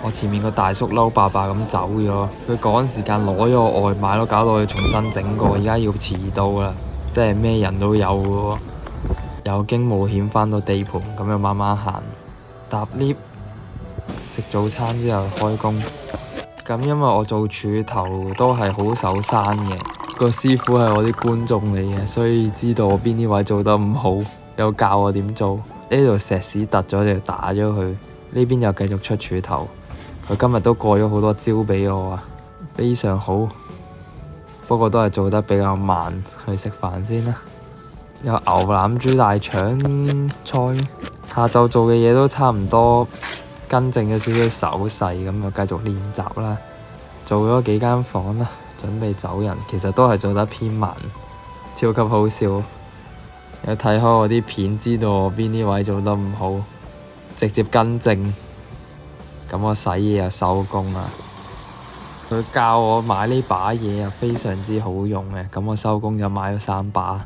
我前面個大叔嬲爸爸咁走咗，佢趕時間攞咗我外賣咯，搞到我要重新整過，而家要遲到啦，即係咩人都有嘅喎，有驚無險返到地盤，咁樣慢慢行，搭 lift，食早餐之後開工。咁因為我做柱頭都係好手生嘅，個師傅係我啲觀眾嚟嘅，所以知道我邊啲位做得唔好，有教我點做。呢度石屎突咗就打咗佢，呢邊又繼續出柱頭。佢今日都過咗好多招俾我啊，非常好。不過都係做得比較慢。去食飯先啦，有牛腩豬大腸菜。下晝做嘅嘢都差唔多，更正咗少少手勢，咁就繼續練習啦。做咗幾間房啦，準備走人。其實都係做得偏慢，超級好笑。有睇開我啲片，知道我邊啲位做得唔好，直接更正。咁我洗嘢又收工啦。佢教我買呢把嘢又非常之好用嘅，咁我收工就買咗3把。